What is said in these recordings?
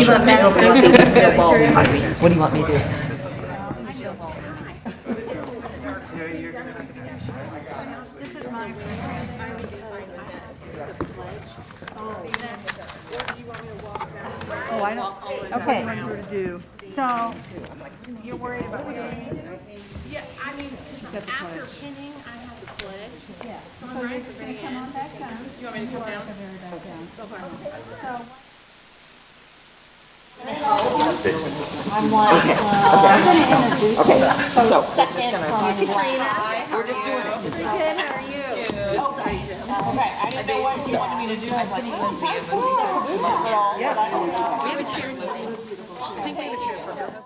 What do you want me to do? Oh, I don't. Okay. What to do. So, you're worried about what? Yeah, I mean, after pinning, I have the pledge. Yeah. So I'm ready for You're gonna come on back down. You want me to come down? Back down. So far. I'm like, I'm gonna introduce you. So, Katrina. we're just doing it. Pretty good, how are you? Good. Okay, I didn't know what you wanted me to do. I was like, Lindsey is a... We have a cheer. I think we have a cheer for her.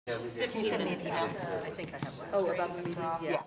Can you send me an email? I think I have one. Oh, about the meeting? Yeah.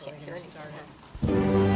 Can't hear anything.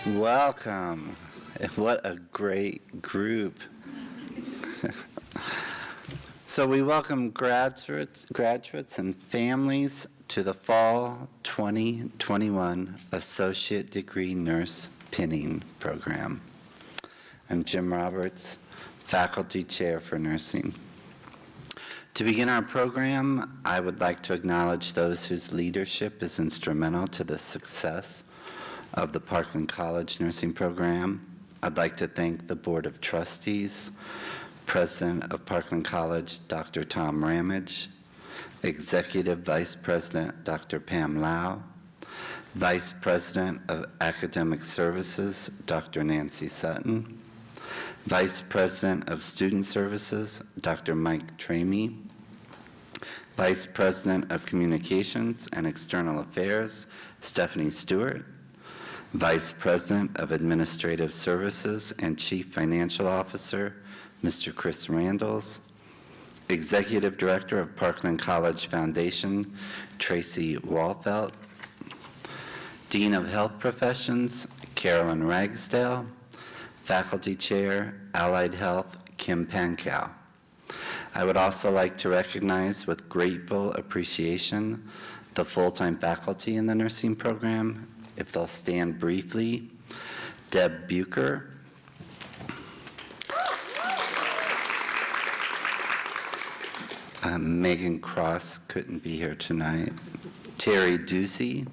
Welcome. What a great group. So we welcome graduates and families to the Fall 2021 Associate Degree Nurse Pinning Program. I'm Jim Roberts, Faculty Chair for Nursing. To begin our program, I would like to acknowledge those whose leadership is instrumental to the success of the Parkland College Nursing Program. I'd like to thank the Board of Trustees, President of Parkland College, Dr. Tom Ramage, Executive Vice President, Dr. Pam Lau, Vice President of Academic Services, Dr. Nancy Sutton, Vice President of Student Services, Dr. Mike Tramey, Vice President of Communications and External Affairs, Stephanie Stewart, Vice President of Administrative Services and Chief Financial Officer, Mr. Chris Randalls, Executive Director of Parkland College Foundation, Tracy Walfelt, Dean of Health Professions, Carolyn Ragsdale, Faculty Chair, Allied Health, Kim Pankow. I would also like to recognize with grateful appreciation the full-time faculty in the nursing program. If they'll stand briefly, Deb Bucher, Megan Cross couldn't be here tonight, Terry Ducey,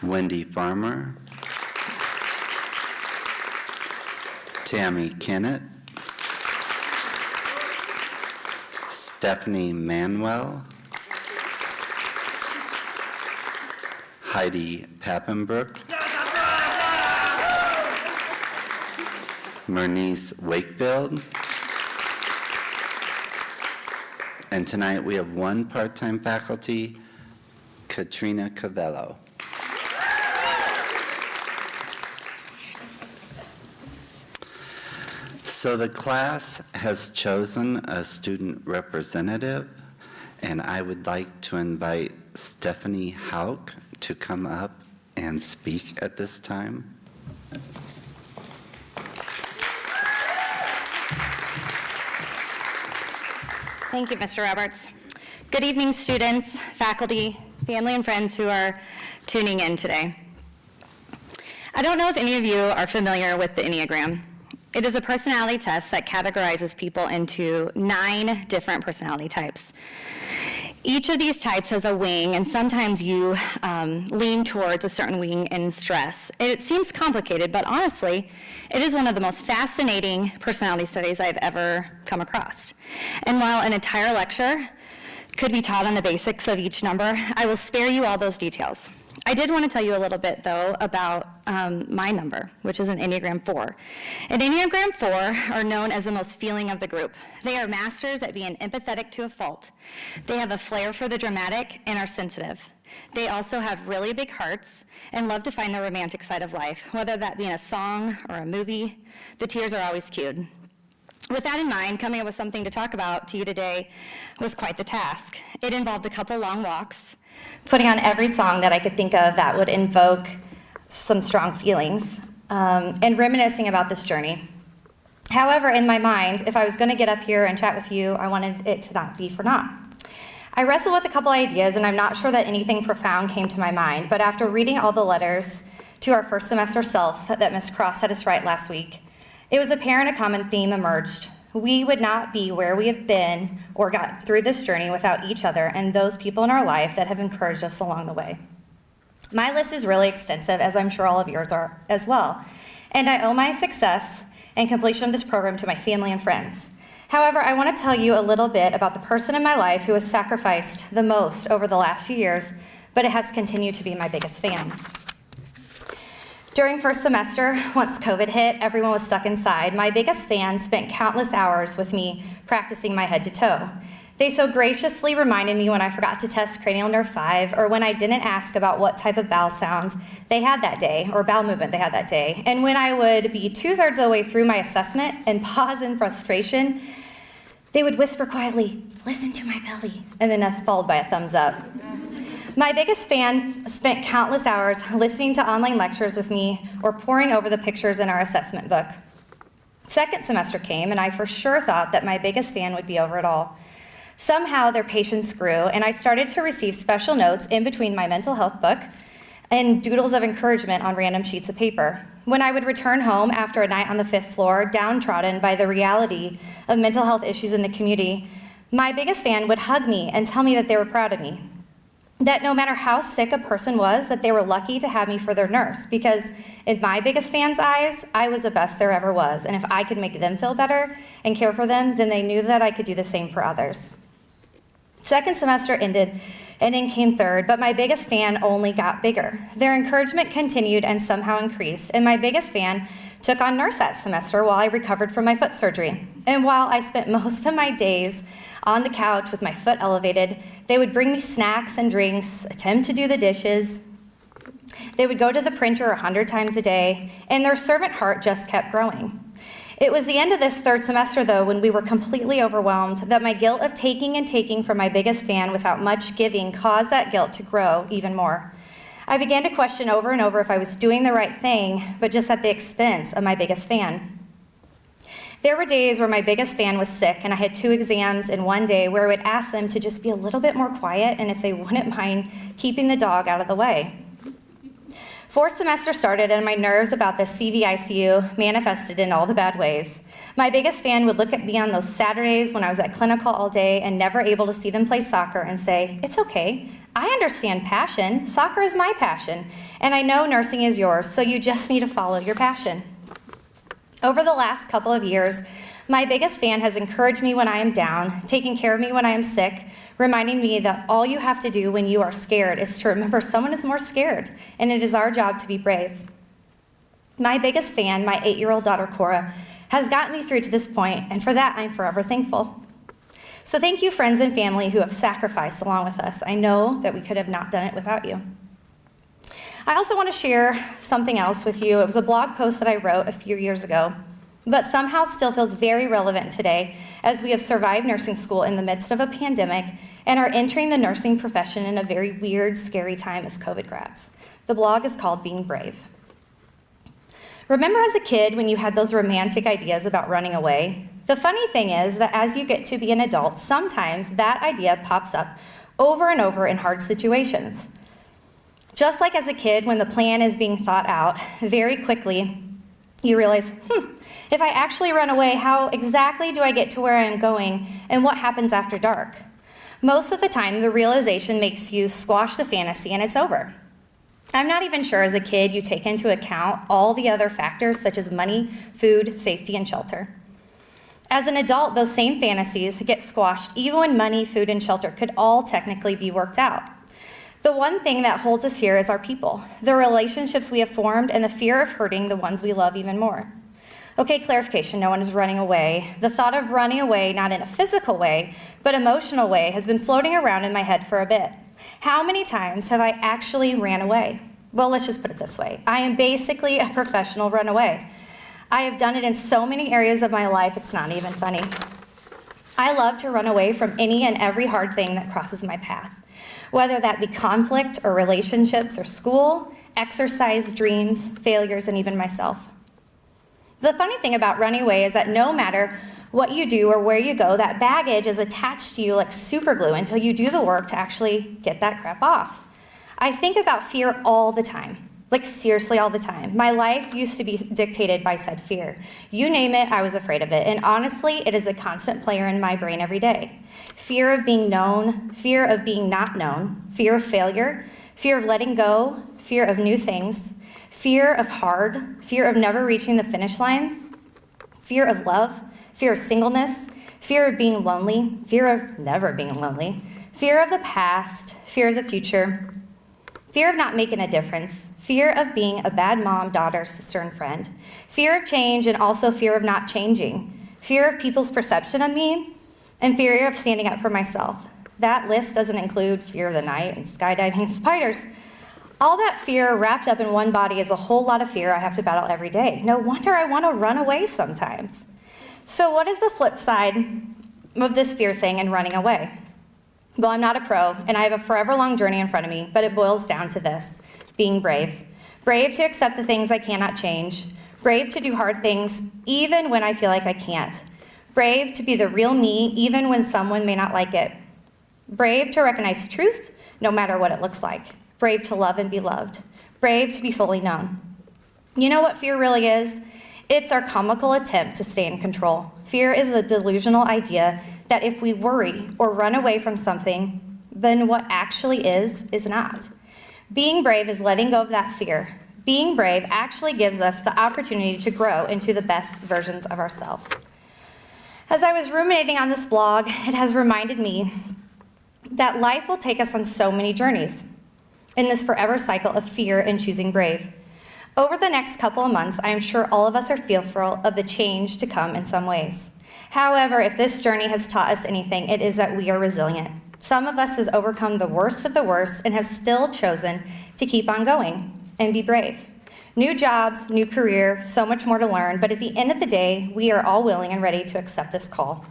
Wendy Farmer, Tammy Kennett, Stephanie Manuel, Heidi Pappenbrook, Mernice Wakefield, and tonight we have one part-time faculty, Katrina Cavello. So the class has chosen a student representative, and I would like to invite Stephanie Hauk to come up and speak at this time. Thank you, Mr. Roberts. Good evening, students, faculty, family, and friends who are tuning in today. I don't know if any of you are familiar with the Enneagram. It is a personality test that categorizes people into 9 different personality types. Each of these types has a wing, and sometimes you lean towards a certain wing in stress. It seems complicated, but honestly, it is one of the most fascinating personality studies I've ever come across. And while an entire lecture could be taught on the basics of each number, I will spare you all those details. I did want to tell you a little bit, though, about my number, which is an Enneagram 4. An Enneagram 4 are known as the most feeling of the group. They are masters at being empathetic to a fault. They have a flair for the dramatic and are sensitive. They also have really big hearts and love to find the romantic side of life, whether that be in a song or a movie. The tears are always cued. With that in mind, coming up with something to talk about to you today was quite the task. It involved a couple long walks, putting on every song that I could think of that would invoke some strong feelings, and reminiscing about this journey. However, in my mind, if I was going to get up here and chat with you, I wanted it to not be for naught. I wrestled with a couple ideas, and I'm not sure that anything profound came to my mind, but after reading all the letters to our first semester selves that Ms. Cross had us write last week, it was apparent a common theme emerged. We would not be where we have been or got through this journey without each other and those people in our life that have encouraged us along the way. My list is really extensive, as I'm sure all of yours are as well, and I owe my success and completion of this program to my family and friends. However, I want to tell you a little bit about the person in my life who has sacrificed the most over the last few years, but it has continued to be my biggest fan. During first semester, once COVID hit, everyone was stuck inside. My biggest fans spent countless hours with me practicing my head to toe. They so graciously reminded me when I forgot to test cranial nerve 5, or when I didn't ask about what type of bowel sound they had that day, or bowel movement they had that day. And when I would be 2/3 of the way through my assessment and pause in frustration, they would whisper quietly, "Listen to my belly," and then followed by a thumbs up. My biggest fan spent countless hours listening to online lectures with me or poring over the pictures in our assessment book. Second semester came, and I for sure thought that my biggest fan would be over it all. Somehow their patience grew, and I started to receive special notes in between my mental health book and doodles of encouragement on random sheets of paper. When I would return home after a night on the 5th floor, downtrodden by the reality of mental health issues in the community, my biggest fan would hug me and tell me that they were proud of me. That no matter how sick a person was, that they were lucky to have me for their nurse, because in my biggest fan's eyes, I was the best there ever was, and if I could make them feel better and care for them, then they knew that I could do the same for others. Second semester ended, and in came third, but my biggest fan only got bigger. Their encouragement continued and somehow increased, and my biggest fan took on nurse that semester while I recovered from my foot surgery. And while I spent most of my days on the couch with my foot elevated, they would bring me snacks and drinks, attempt to do the dishes. They would go to the printer 100 times a day, and their servant heart just kept growing. It was the end of this third semester, though, when we were completely overwhelmed, that my guilt of taking and taking from my biggest fan without much giving caused that guilt to grow even more. I began to question over and over if I was doing the right thing, but just at the expense of my biggest fan. There were days where my biggest fan was sick, and I had 2 exams in one day where I would ask them to just be a little bit more quiet and if they wouldn't mind keeping the dog out of the way. Fourth semester started, and my nerves about the CVICU manifested in all the bad ways. My biggest fan would look at me on those Saturdays when I was at clinical all day and never able to see them play soccer and say, "It's okay, I understand passion. Soccer is my passion, and I know nursing is yours, so you just need to follow your passion." Over the last couple of years, my biggest fan has encouraged me when I am down, taking care of me when I am sick, reminding me that all you have to do when you are scared is to remember someone is more scared, and it is our job to be brave. My biggest fan, my 8-year-old daughter Cora, has gotten me through to this point, and for that I'm forever thankful. So thank you, friends and family who have sacrificed along with us. I know that we could have not done it without you. I also want to share something else with you. It was a blog post that I wrote a few years ago, but somehow still feels very relevant today as we have survived nursing school in the midst of a pandemic and are entering the nursing profession in a very weird, scary time as COVID grads. The blog is called Being Brave. Remember as a kid when you had those romantic ideas about running away? The funny thing is that as you get to be an adult, sometimes that idea pops up over and over in hard situations. Just like as a kid, when the plan is being thought out, very quickly you realize, if I actually run away, how exactly do I get to where I am going, and what happens after dark? Most of the time, the realization makes you squash the fantasy and it's over. I'm not even sure as a kid you take into account all the other factors such as money, food, safety, and shelter. As an adult, those same fantasies get squashed even when money, food, and shelter could all technically be worked out. The one thing that holds us here is our people, the relationships we have formed, and the fear of hurting the ones we love even more. Okay, clarification, no one is running away. The thought of running away, not in a physical way, but emotional way, has been floating around in my head for a bit. How many times have I actually ran away? Well, let's just put it this way. I am basically a professional runaway. I have done it in so many areas of my life, it's not even funny. I love to run away from any and every hard thing that crosses my path, whether that be conflict or relationships or school, exercise, dreams, failures, and even myself. The funny thing about running away is that no matter what you do or where you go, that baggage is attached to you like super glue until you do the work to actually get that crap off. I think about fear all the time, like seriously all the time. My life used to be dictated by said fear. You name it, I was afraid of it. And honestly, it is a constant player in my brain every day. Fear of being known, fear of being not known, fear of failure, fear of letting go, fear of new things, fear of hard, fear of never reaching the finish line, fear of love, fear of singleness, fear of being lonely, fear of never being lonely, fear of the past, fear of the future, fear of not making a difference, fear of being a bad mom, daughter, sister, and friend, fear of change, and also fear of not changing, fear of people's perception of me, and fear of standing up for myself. That list doesn't include fear of the night and skydiving and spiders. All that fear wrapped up in one body is a whole lot of fear I have to battle every day. No wonder I want to run away sometimes. So what is the flip side of this fear thing and running away? Well, I'm not a pro, and I have a forever long journey in front of me, but it boils down to this: being brave. Brave to accept the things I cannot change. Brave to do hard things even when I feel like I can't. Brave to be the real me, even when someone may not like it. Brave to recognize truth, no matter what it looks like. Brave to love and be loved. Brave to be fully known. You know what fear really is? It's our comical attempt to stay in control. Fear is a delusional idea that if we worry or run away from something, then what actually is not. Being brave is letting go of that fear. Being brave actually gives us the opportunity to grow into the best versions of ourselves. As I was ruminating on this blog, it has reminded me that life will take us on so many journeys in this forever cycle of fear and choosing brave. Over the next couple of months, I am sure all of us are fearful of the change to come in some ways. However, if this journey has taught us anything, it is that we are resilient. Some of us has overcome the worst of the worst and have still chosen to keep on going and be brave. New jobs, new career, so much more to learn, but at the end of the day, we are all willing and ready to accept this call.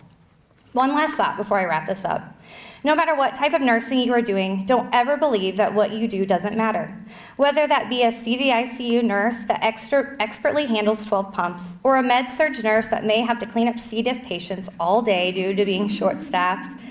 One last thought before I wrap this up. No matter what type of nursing you are doing, don't ever believe that what you do doesn't matter. Whether that be a CVICU nurse that expertly handles 12 pumps, or a med-surg nurse that may have to clean up C. diff patients all day due to being short-staffed,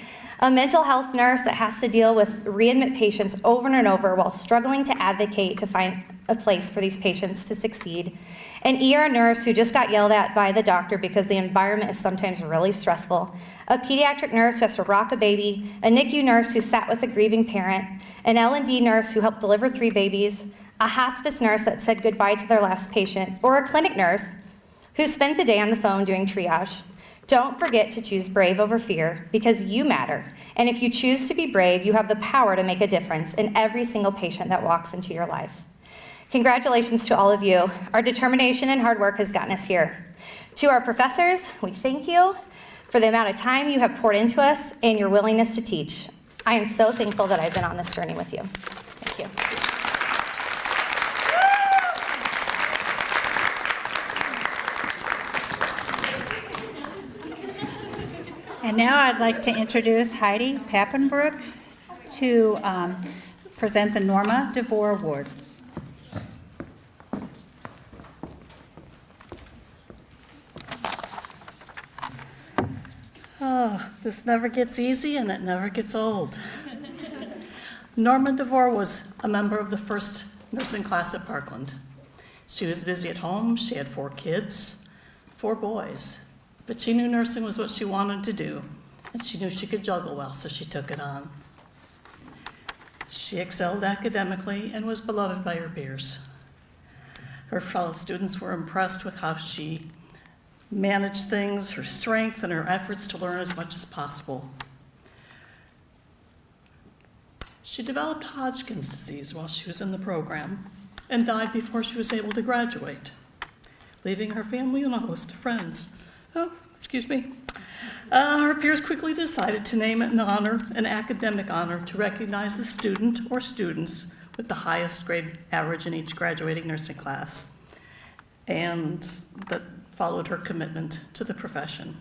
a mental health nurse that has to deal with readmit patients over and over while struggling to advocate to find a place for these patients to succeed, an ER nurse who just got yelled at by the doctor because the environment is sometimes really stressful, a pediatric nurse who has to rock a baby, a NICU nurse who sat with a grieving parent, an L&D nurse who helped deliver 3 babies, a hospice nurse that said goodbye to their last patient, or a clinic nurse who spent the day on the phone doing triage. Don't forget to choose brave over fear, because you matter. And if you choose to be brave, you have the power to make a difference in every single patient that walks into your life. Congratulations to all of you. Our determination and hard work has gotten us here. To our professors, we thank you for the amount of time you have poured into us and your willingness to teach. I am so thankful that I've been on this journey with you. Thank you. And now I'd like to introduce Heidi Pappenbrook to present the Norma Devore Award. Oh, this never gets easy and it never gets old. Norma Devore was a member of the first nursing class at Parkland. She was busy at home. She had 4 kids, 4 boys. But she knew nursing was what she wanted to do, and she knew she could juggle well, so she took it on. She excelled academically and was beloved by her peers. Her fellow students were impressed with how she managed things, her strength, and her efforts to learn as much as possible. She developed Hodgkin's disease while she was in the program and died before she was able to graduate, leaving her family and a host of friends. Her peers quickly decided to name it an academic honor to recognize the student or students with the highest grade average in each graduating nursing class, and that followed her commitment to the profession.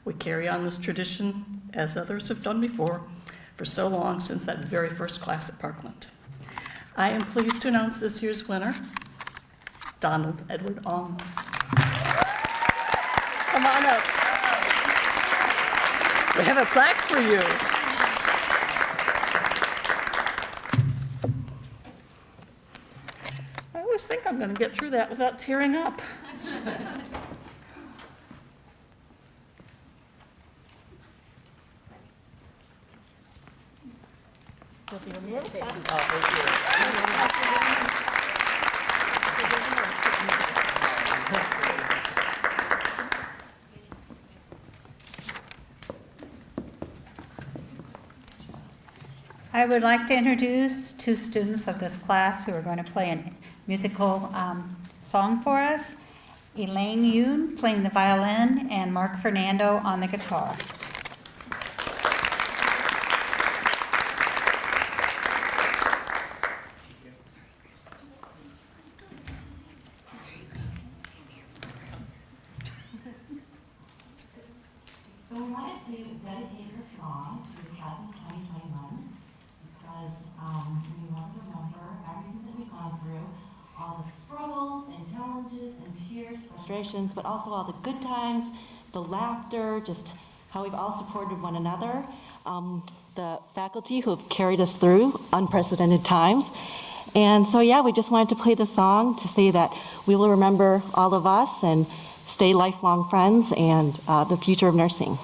We carry on this tradition, as others have done before, for so long, since that very first class at Parkland. I am pleased to announce this year's winner, Donald Edward Ong. Come on up. We have a plaque for you. I always think I'm going to get through that without tearing up. I would like to introduce 2 students of this class who are going to play a musical song for us. Elaine Yoon playing the violin and Mark Fernando on the guitar. So we wanted to dedicate this song to the class of 2021 because we want to remember everything that we've gone through, all the struggles and challenges and tears, frustrations, but also all the good times, the laughter, just how we've all supported one another, the faculty who have carried us through unprecedented times. And so, yeah, we just wanted to play the song to say that we will remember all of us and stay lifelong friends and the future of nursing.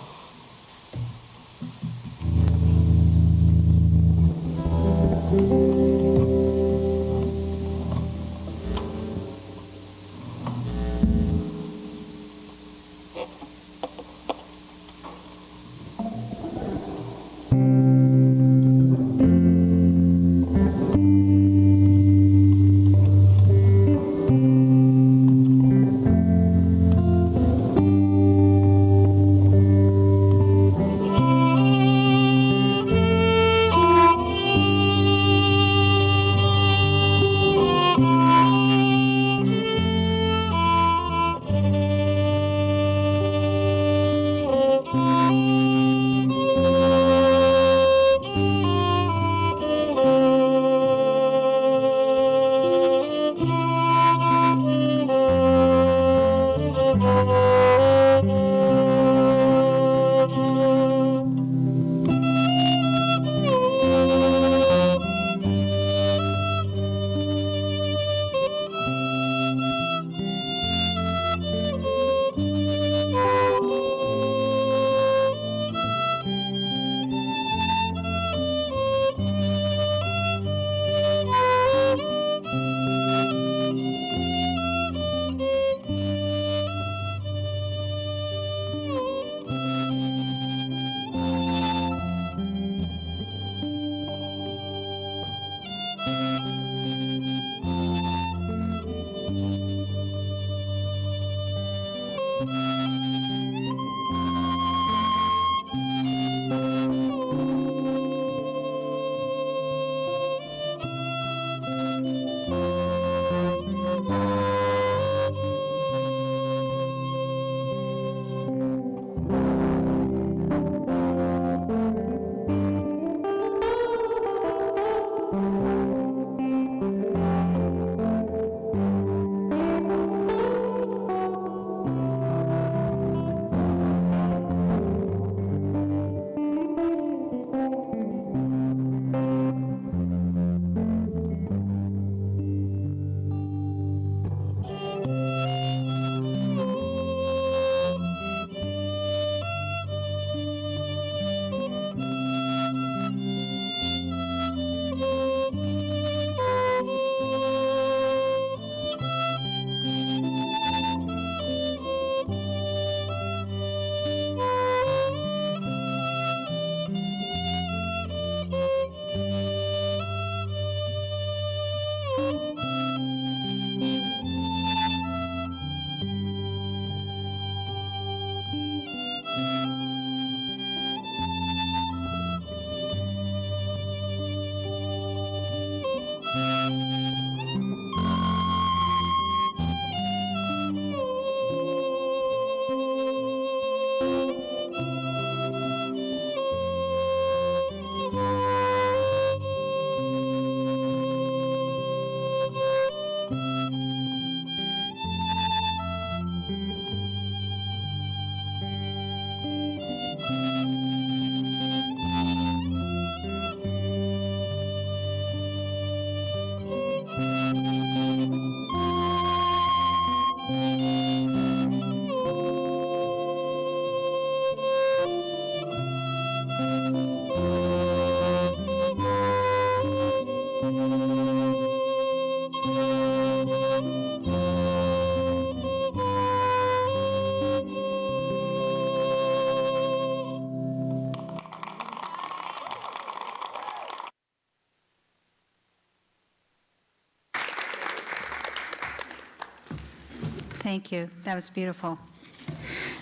Thank you. That was beautiful.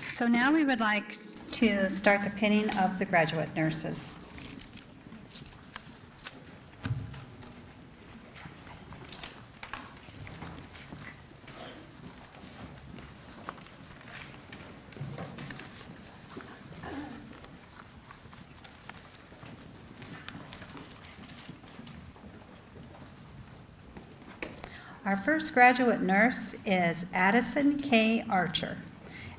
So now we would like to start the pinning of the graduate nurses. Our first graduate nurse is Addison K Archer.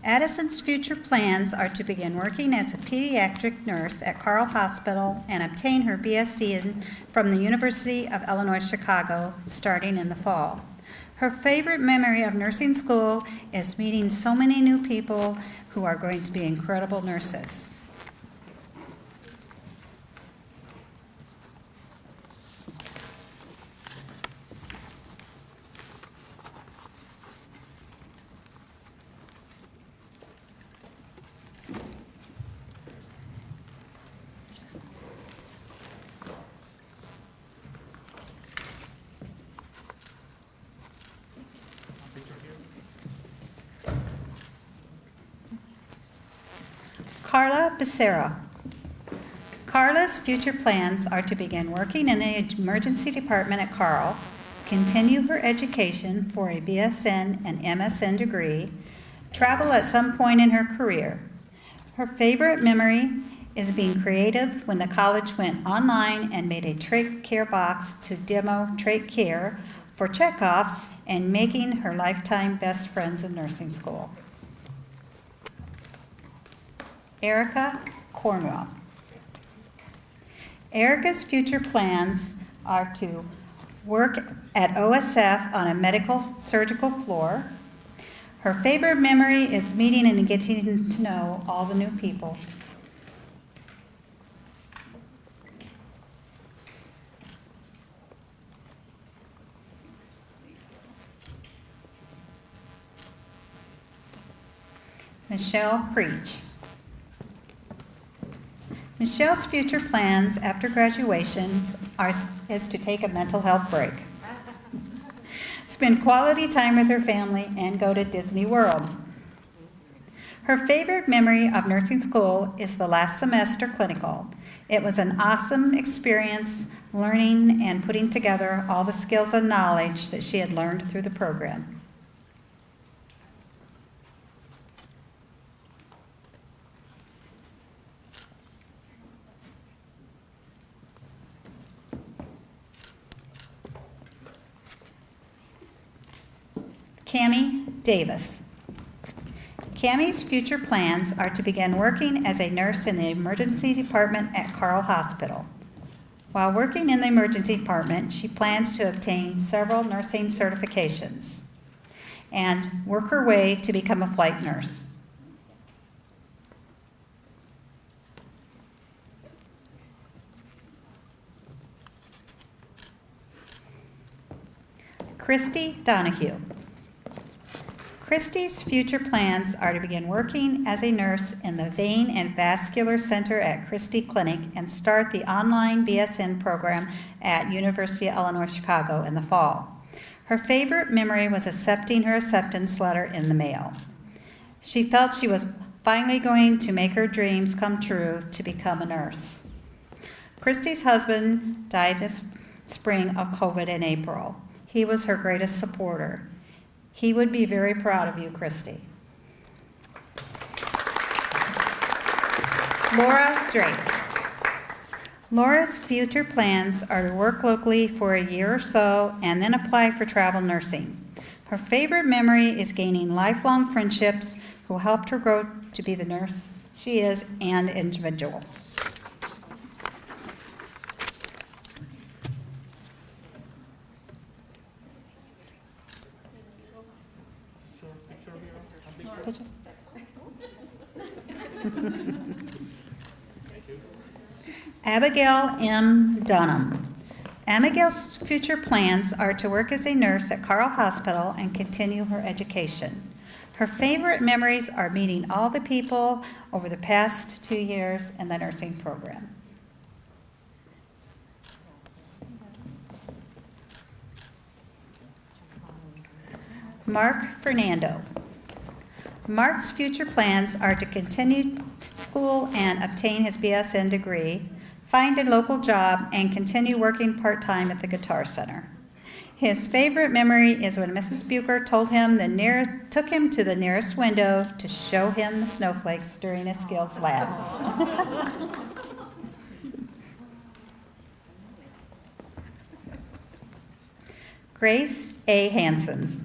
Addison's future plans are to begin working as a pediatric nurse at Carle Hospital and obtain her BSc from the University of Illinois Chicago starting in the fall. Her favorite memory of nursing school is meeting so many new people who are going to be incredible nurses. Carla Becerra. Carla's future plans are to begin working in the emergency department at Carle, continue her education for a BSN and MSN degree, travel at some point in her career. Her favorite memory is being creative when the college went online and made a trait care box to demo trait care for checkoffs and making her lifetime best friends in nursing school. Erica Cornwell. Erica's future plans are to work at OSF on a medical surgical floor. Her favorite memory is meeting and getting to know all the new people. Michelle Creech. Michelle's future plans after graduation is to take a mental health break, spend quality time with her family, and go to Disney World. Her favorite memory of nursing school is the last semester clinical. It was an awesome experience learning and putting together all the skills and knowledge that she had learned through the program. Cammie Davis. Cammie's future plans are to begin working as a nurse in the emergency department at Carle Hospital. While working in the emergency department, she plans to obtain several nursing certifications and work her way to become a flight nurse. Christy Donahue. Christy's future plans are to begin working as a nurse in the Vein and Vascular Center at Christie Clinic and start the online BSN program at University of Illinois Chicago in the fall. Her favorite memory was accepting her acceptance letter in the mail. She felt she was finally going to make her dreams come true to become a nurse. Christy's husband died this spring of COVID in April. He was her greatest supporter. He would be very proud of you, Christy. Laura Drake. Laura's future plans are to work locally for a year or so and then apply for travel nursing. Her favorite memory is gaining lifelong friendships who helped her grow to be the nurse she is and individual. Abigail M. Dunham. Abigail's future plans are to work as a nurse at Carle Hospital and continue her education. Her favorite memories are meeting all the people over the past 2 years in the nursing program. Mark Fernando. Mark's future plans are to continue school and obtain his BSN degree, find a local job, and continue working part-time at the Guitar Center. His favorite memory is when Mrs. Bucher took him to the nearest window to show him the snowflakes during a skills lab. Grace A. Hansons.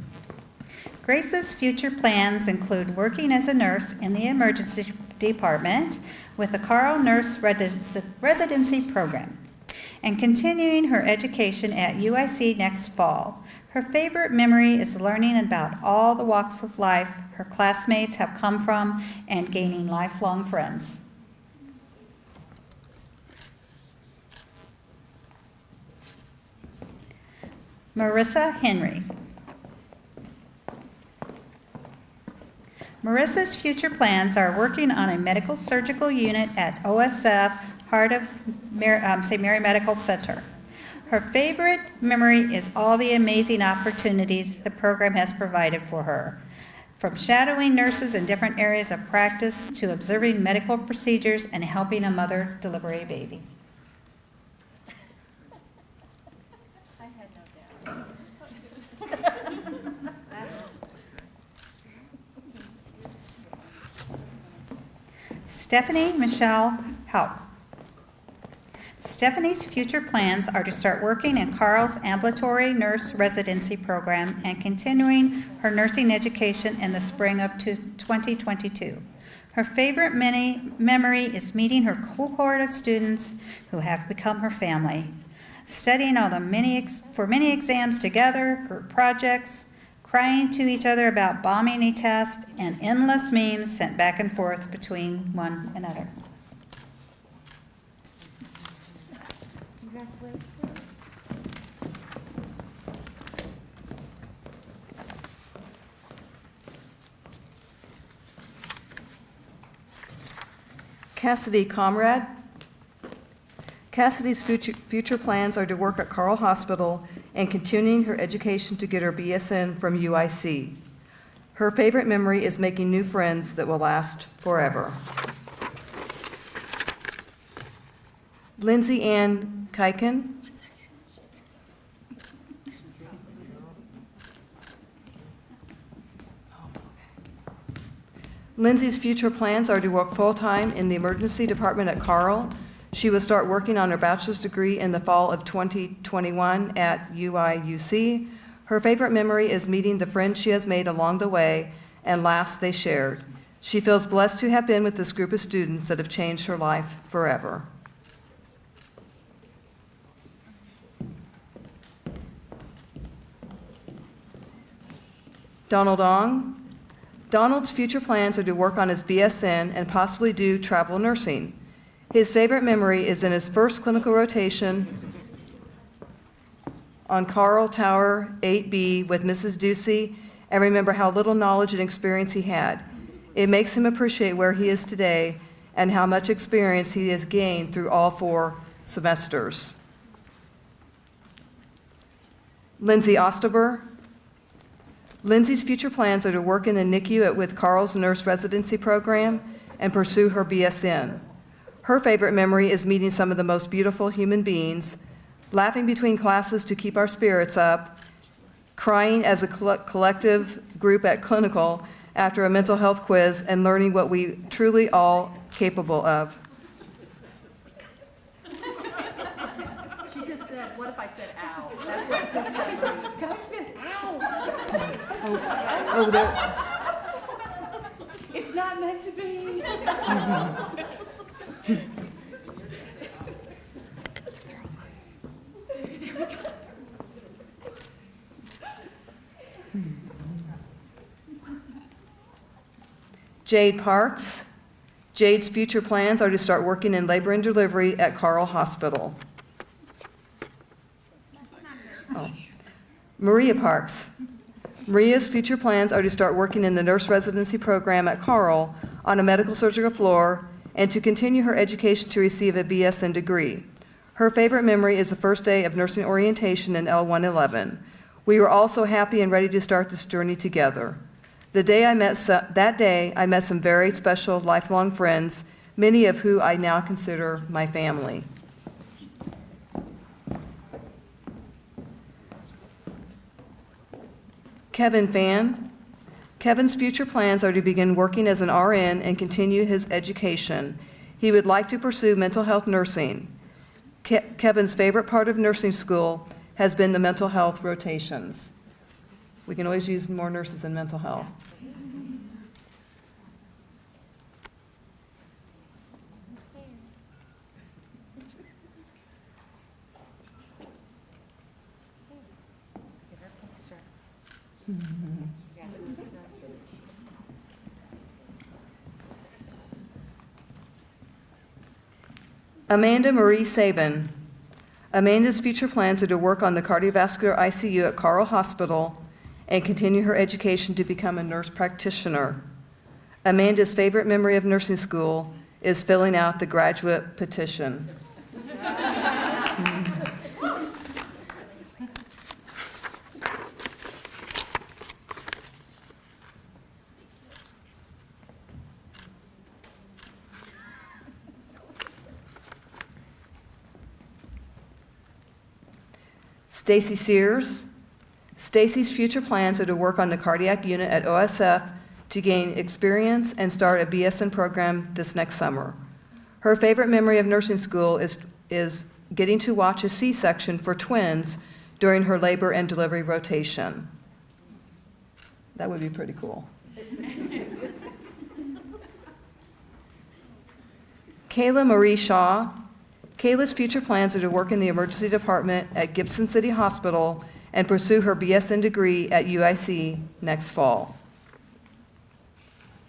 Grace's future plans include working as a nurse in the emergency department with the Carl Nurse Residency Program and continuing her education at UIC next fall. Her favorite memory is learning about all the walks of life her classmates have come from and gaining lifelong friends. Marissa Henry. Marissa's future plans are working on a medical surgical unit at OSF, Heart of St. Mary Medical Center. Her favorite memory is all the amazing opportunities the program has provided for her, from shadowing nurses in different areas of practice to observing medical procedures and helping a mother deliver a baby. Stephanie Michelle Haupt. Stephanie's future plans are to start working in Carl's ambulatory nurse residency program and continuing her nursing education in the spring of 2022. Her favorite memory is meeting her cohort of students who have become her family, studying all the many exams together, group projects, crying to each other about bombing a test, and endless memes sent back and forth between one another. Cassidy Comrade. Cassidy's future plans are to work at Carl Hospital and continuing her education to get her BSN from UIC. Her favorite memory is making new friends that will last forever. Lindsay Ann Kiken. Lindsay's future plans are to work full-time in the emergency department at Carl. She will start working on her bachelor's degree in the fall of 2021 at UIUC. Her favorite memory is meeting the friends she has made along the way and laughs they shared. She feels blessed to have been with this group of students that have changed her life forever. Donald Ong. Donald's future plans are to work on his BSN and possibly do travel nursing. His favorite memory is in his first clinical rotation on Carl Tower 8B with Mrs. Ducey, and remember how little knowledge and experience he had. It makes him appreciate where he is today and how much experience he has gained through all 4 semesters. Lindsey Osterber. Lindsay's future plans are to work in the NICU with Carl's nurse residency program and pursue her BSN. Her favorite memory is meeting some of the most beautiful human beings, laughing between classes to keep our spirits up, crying as a collective group at clinical after a mental health quiz, and learning what we truly all capable of. She just said, what if I said ow? That's what can I just be an ow? Oh, there. It's not meant to be. Jade Parks. Jade's future plans are to start working in labor and delivery at Carl Hospital. Oh. Maria Parks. Maria's future plans are to start working in the nurse residency program at Carl on a medical surgical floor and to continue her education to receive a BSN degree. Her favorite memory is the first day of nursing orientation in L111. We were all so happy and ready to start this journey together. That day I met some very special lifelong friends, many of who I now consider my family. Kevin Fan. Kevin's future plans are to begin working as an RN and continue his education. He would like to pursue mental health nursing. Kevin's favorite part of nursing school has been the mental health rotations. We can always use more nurses in mental health. Amanda Marie Saban. Amanda's future plans are to work on the cardiovascular ICU at Carle Hospital and continue her education to become a nurse practitioner. Amanda's favorite memory of nursing school is filling out the graduate petition. Stacy Sears. Stacy's future plans are to work on the cardiac unit at OSF to gain experience and start a BSN program this next summer. Her favorite memory of nursing school is getting to watch a C-section for twins during her labor and delivery rotation. That would be pretty cool. Kayla Marie Shaw. Kayla's future plans are to work in the emergency department at Gibson City Hospital and pursue her BSN degree at UIC next fall.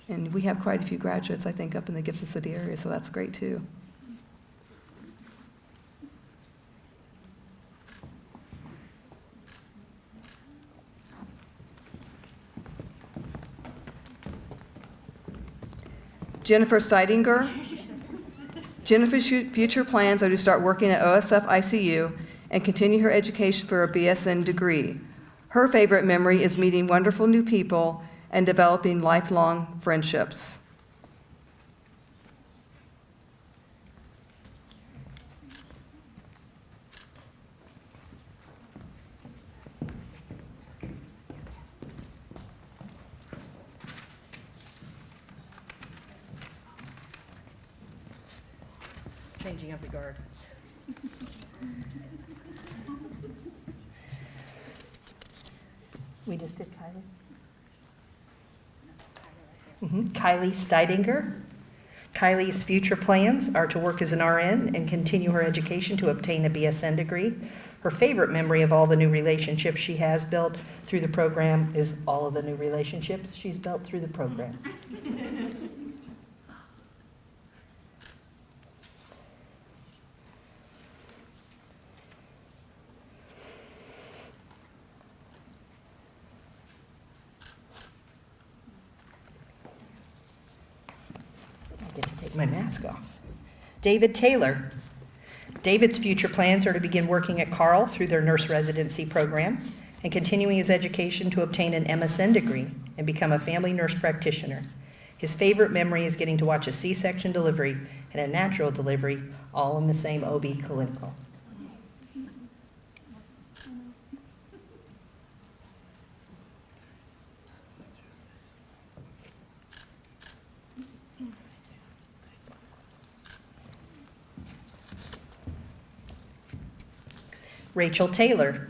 And we have quite a few graduates, I think, up in the Gibson City area, so that's great too. Jennifer Steidinger. Jennifer's future plans are to start working at OSF ICU and continue her education for a BSN degree. Her favorite memory is meeting wonderful new people and developing lifelong friendships. Changing of the guard. We just did Kylie. Kaylee Steidinger. Kylie's future plans are to work as an RN and continue her education to obtain a BSN degree. Her favorite memory of all the new relationships she has built through the program is all of the new relationships she's built through the program. My mask off. David Taylor. David's future plans are to begin working at Carle through their nurse residency program and continuing his education to obtain an MSN degree and become a family nurse practitioner. His favorite memory is getting to watch a C-section delivery and a natural delivery all in the same OB clinical. Rachel Taylor.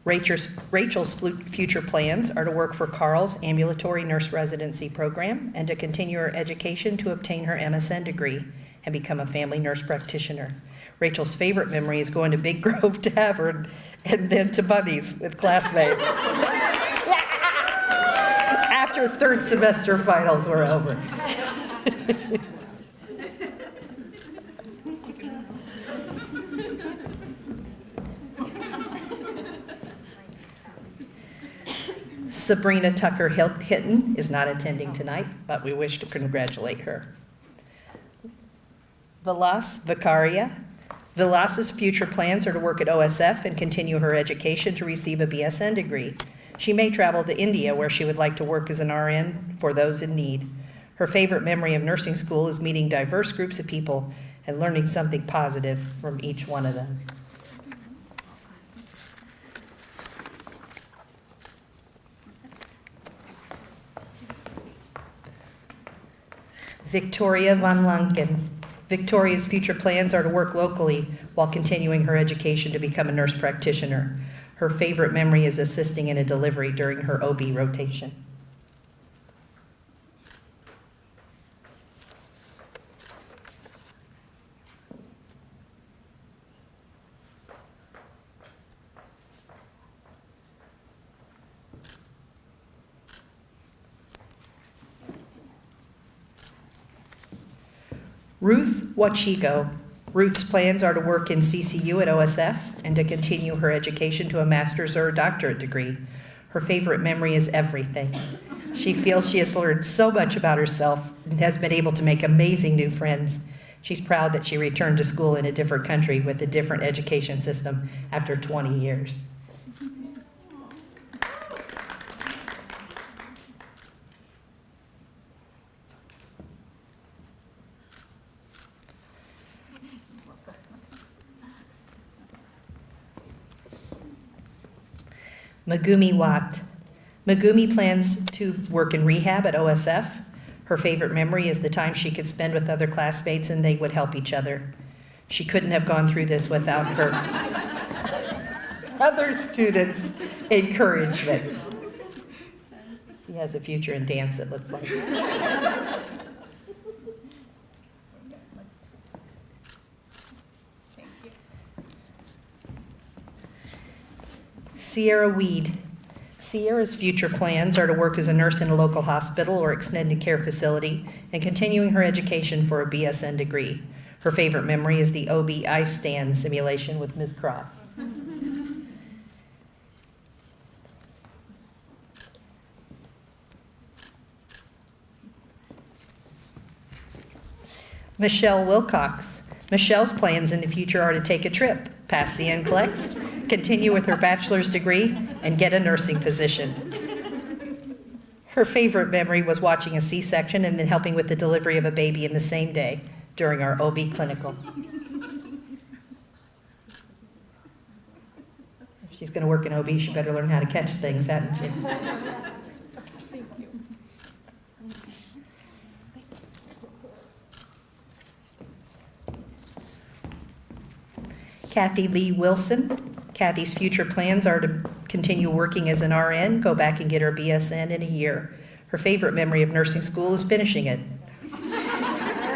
Rachel's future plans are to work for Carle's ambulatory nurse residency program and to continue her education to obtain her MSN degree and become a family nurse practitioner. Rachel's favorite memory is going to Big Grove Tavern and then to Buddy's with classmates. After third semester finals were over. Sabrina Tucker Hinton is not attending tonight, but we wish to congratulate her. Vilas Vicaria. Vilas's future plans are to work at OSF and continue her education to receive a BSN degree. She may travel to India, where she would like to work as an RN for those in need. Her favorite memory of nursing school is meeting diverse groups of people and learning something positive from each one of them. Victoria von Lunken. Victoria's future plans are to work locally while continuing her education to become a nurse practitioner. Her favorite memory is assisting in a delivery during her OB rotation. Ruth Wachico. Ruth's plans are to work in CCU at OSF and to continue her education to a master's or a doctorate degree. Her favorite memory is everything. She feels she has learned so much about herself and has been able to make amazing new friends. She's proud that she returned to school in a different country with a different education system after 20 years. Megumi Watt. Megumi plans to work in rehab at OSF. Her favorite memory is the time she could spend with other classmates and they would help each other. She couldn't have gone through this without her other students' encouragement. She has a future in dance, it looks like. Sierra Weed. Sierra's future plans are to work as a nurse in a local hospital or extended care facility and continuing her education for a BSN degree. Her favorite memory is the OB ice stand simulation with Ms. Cross. Michelle Wilcox. Michelle's plans in the future are to take a trip, pass the NCLEX, continue with her bachelor's degree, and get a nursing position. Her favorite memory was watching a C-section and then helping with the delivery of a baby in the same day during our OB clinical. If she's going to work in OB, she better learn how to catch things, hadn't she? Kathy Lee Wilson. Kathy's future plans are to continue working as an RN, go back and get her BSN in a year. Her favorite memory of nursing school is finishing it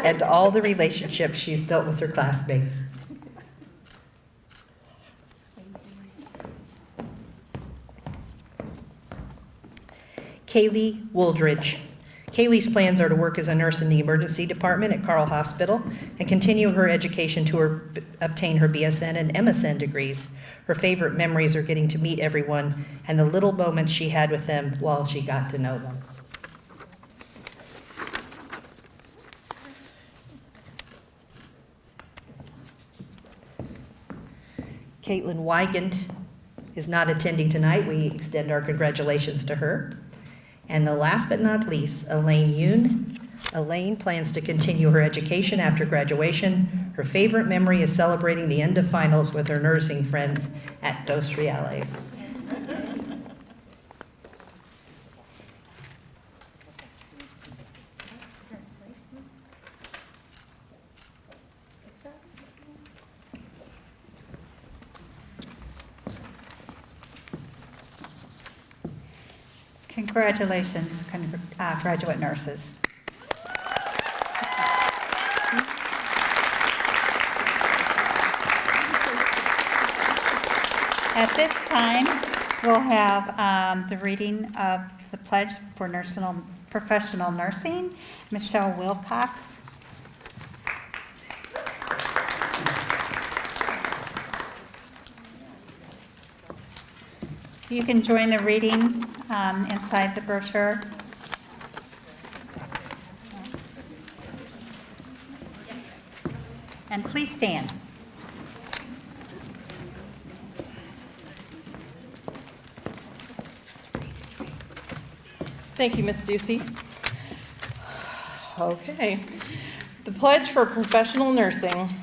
and all the relationships she's built with her classmates. Kaylee Wooldridge. Kaylee's plans are to work as a nurse in the emergency department at Carl Hospital and continue her education to obtain her BSN and MSN degrees. Her favorite memories are getting to meet everyone and the little moments she had with them while she got to know them. Caitlin Wygant is not attending tonight. We extend our congratulations to her. And the last but not least, Elaine Yoon. Elaine plans to continue her education after graduation. Her favorite memory is celebrating the end of finals with her nursing friends at Dos Reales. Congratulations, graduate nurses. At this time, we'll have the reading of the Pledge for Professional Nursing. Michelle Wilcox. You can join the reading inside the brochure. And please stand. Thank you, Ms. Ducey. Okay. The Pledge for Professional Nursing.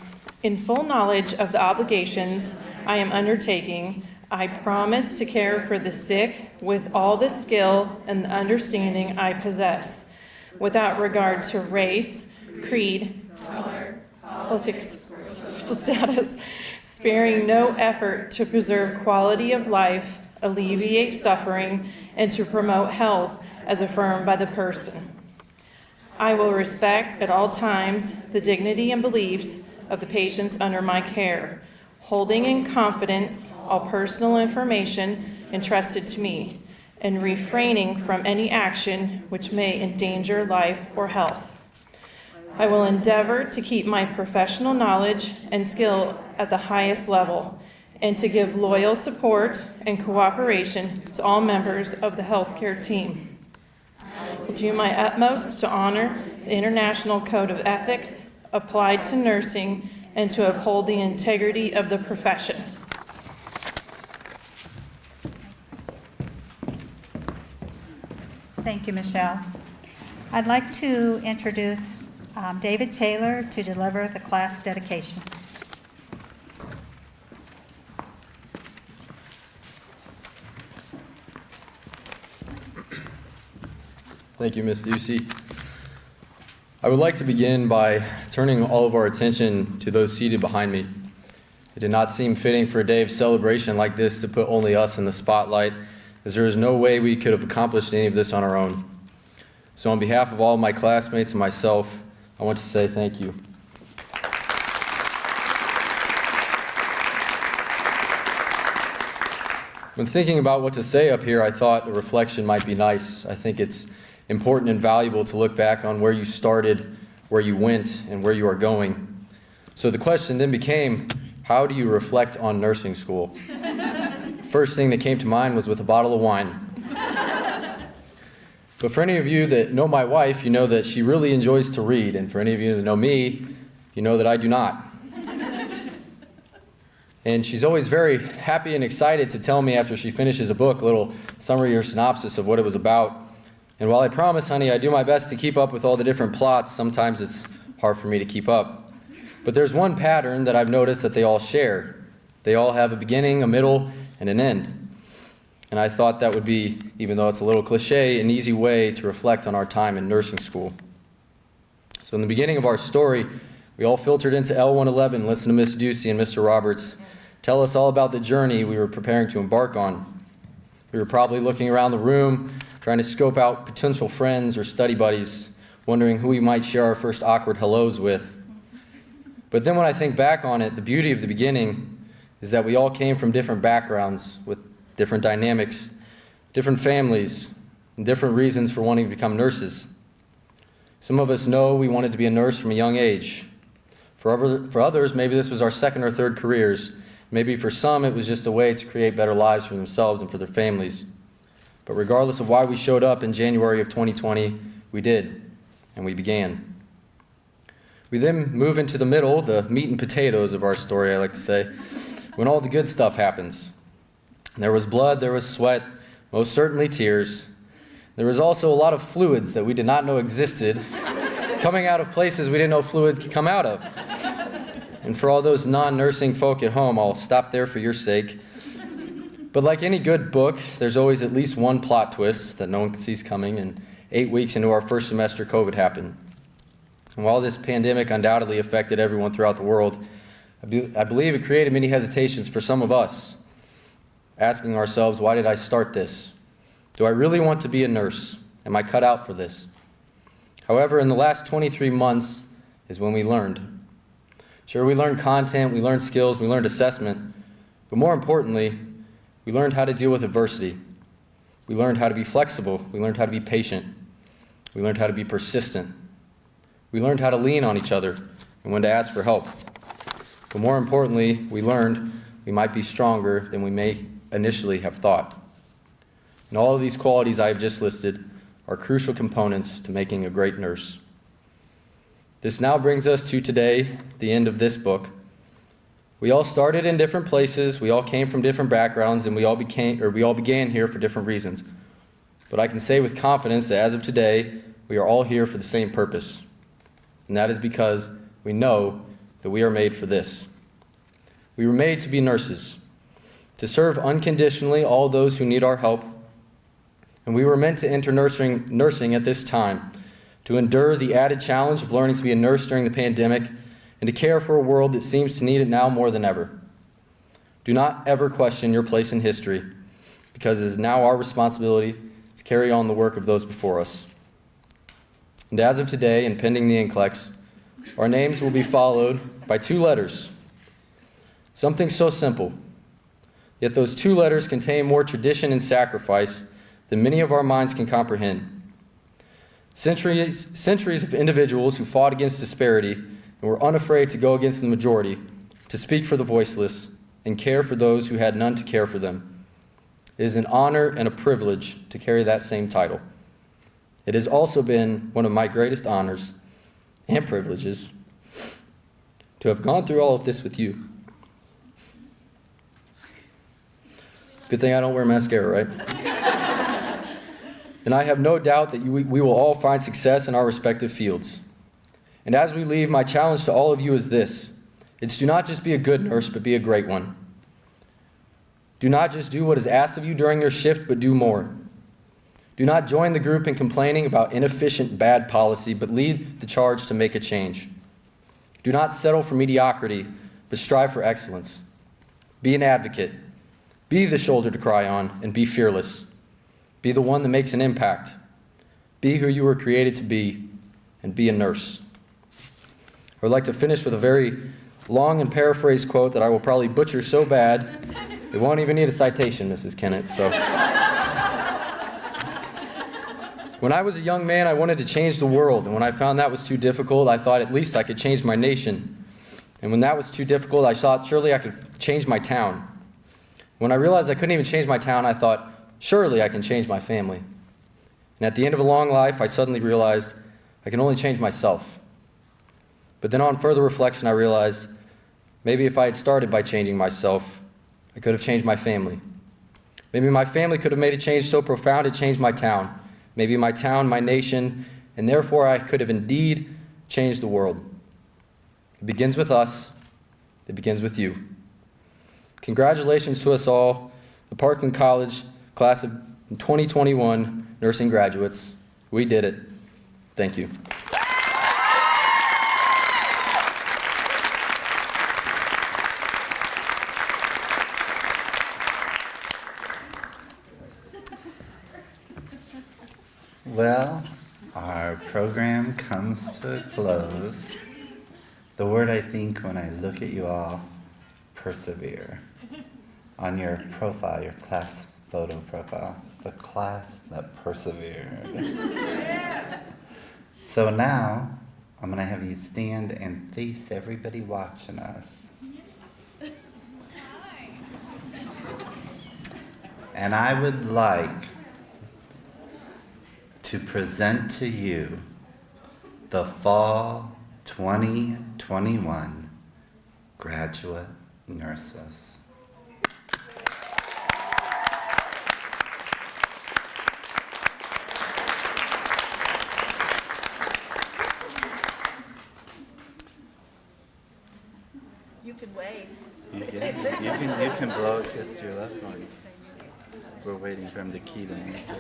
In full knowledge of the obligations I am undertaking, I promise to care for the sick with all the skill and the understanding I possess, without regard to race, creed, color, politics, social status, sparing no effort to preserve quality of life, alleviate suffering, and to promote health as affirmed by the person. I will respect at all times the dignity and beliefs of the patients under my care, holding in confidence all personal information entrusted to me, and refraining from any action which may endanger life or health. I will endeavor to keep my professional knowledge and skill at the highest level, and to give loyal support and cooperation to all members of the healthcare team. I will do my utmost to honor the International Code of Ethics applied to nursing and to uphold the integrity of the profession. Thank you, Michelle. I'd like to introduce David Taylor to deliver the class dedication. Thank you, Ms. Ducey. I would like to begin by turning all of our attention to those seated behind me. It did not seem fitting for a day of celebration like this to put only us in the spotlight, as there is no way we could have accomplished any of this on our own. So on behalf of all of my classmates and myself, I want to say thank you. When thinking about what to say up here, I thought a reflection might be nice. I think it's important and valuable to look back on where you started, where you went, and where you are going. So the question then became, how do you reflect on nursing school? First thing that came to mind was with a bottle of wine. But for any of you that know my wife, you know that she really enjoys to read, and for any of you that know me, you know that I do not. And she's always very happy and excited to tell me after she finishes a book, a little summary or synopsis of what it was about. And while I promise, honey, I do my best to keep up with all the different plots, sometimes it's hard for me to keep up. But there's one pattern that I've noticed that they all share. They all have a beginning, a middle, and an end. And I thought that would be, even though it's a little cliche, an easy way to reflect on our time in nursing school. So in the beginning of our story, we all filtered into L111, listened to Miss Ducey and Mr. Roberts tell us all about the journey we were preparing to embark on. We were probably looking around the room, trying to scope out potential friends or study buddies, wondering who we might share our first awkward hellos with. But then when I think back on it, the beauty of the beginning is that we all came from different backgrounds with different dynamics, different families, and different reasons for wanting to become nurses. Some of us know we wanted to be a nurse from a young age. For others, maybe this was our second or third careers. Maybe for some, it was just a way to create better lives for themselves and for their families. But regardless of why we showed up in January of 2020, we did, and we began. We then move into the middle, the meat and potatoes of our story, I like to say, when all the good stuff happens. There was blood, there was sweat, most certainly tears. There was also a lot of fluids that we did not know existed, coming out of places we didn't know fluid could come out of. And for all those non-nursing folk at home, I'll stop there for your sake. But like any good book, there's always at least one plot twist that no one sees coming, and 8 weeks into our first semester, COVID happened. And while this pandemic undoubtedly affected everyone throughout the world, I believe it created many hesitations for some of us, asking ourselves, why did I start this? Do I really want to be a nurse? Am I cut out for this? However, in the last 23 months is when we learned. Sure, we learned content, we learned skills, we learned assessment, but more importantly, we learned how to deal with adversity. We learned how to be flexible. We learned how to be patient. We learned how to be persistent. We learned how to lean on each other and when to ask for help. But more importantly, we learned we might be stronger than we may initially have thought. And all of these qualities I have just listed are crucial components to making a great nurse. This now brings us to today, the end of this book. We all started in different places, we all came from different backgrounds, and we all began here for different reasons. But I can say with confidence that as of today, we are all here for the same purpose. And that is because we know that we are made for this. We were made to be nurses, to serve unconditionally all those who need our help. And we were meant to enter nursing at this time, to endure the added challenge of learning to be a nurse during the pandemic, and to care for a world that seems to need it now more than ever. Do not ever question your place in history, because it is now our responsibility to carry on the work of those before us. And as of today, and pending the NCLEX, our names will be followed by 2 letters. Something so simple, yet those 2 letters contain more tradition and sacrifice than many of our minds can comprehend. Centuries of individuals who fought against disparity and were unafraid to go against the majority, to speak for the voiceless and care for those who had none to care for them. It is an honor and a privilege to carry that same title. It has also been one of my greatest honors and privileges to have gone through all of this with you. Good thing I don't wear mascara, right? And I have no doubt that we will all find success in our respective fields. And as we leave, my challenge to all of you is this. It's do not just be a good nurse, but be a great one. Do not just do what is asked of you during your shift, but do more. Do not join the group in complaining about inefficient, bad policy, but lead the charge to make a change. Do not settle for mediocrity, but strive for excellence. Be an advocate. Be the shoulder to cry on, and be fearless. Be the one that makes an impact. Be who you were created to be, and be a nurse. I would like to finish with a very long and paraphrased quote that I will probably butcher so bad, it won't even need a citation, Mrs. Kennett. So, when I was a young man, I wanted to change the world, and when I found that was too difficult, I thought at least I could change my nation. And when that was too difficult, I thought surely I could change my town. When I realized I couldn't even change my town, I thought, surely I can change my family. And at the end of a long life, I suddenly realized I can only change myself. But then on further reflection, I realized maybe if I had started by changing myself, I could have changed my family. Maybe my family could have made a change so profound it changed my town. Maybe my town, my nation, and therefore I could have indeed changed the world. It begins with us. It begins with you. Congratulations to us all, the Parkland College class of 2021 nursing graduates. We did it. Thank you. Well, our program comes to a close. The word I think when I look at you all, persevere. On your profile, your class photo profile, the class that persevered. So now, I'm going to have you stand and face everybody watching us. And I would like to present to you the Fall 2021 graduate nurses. You can wave. You can blow a kiss to your loved ones. We're waiting for him to key the music.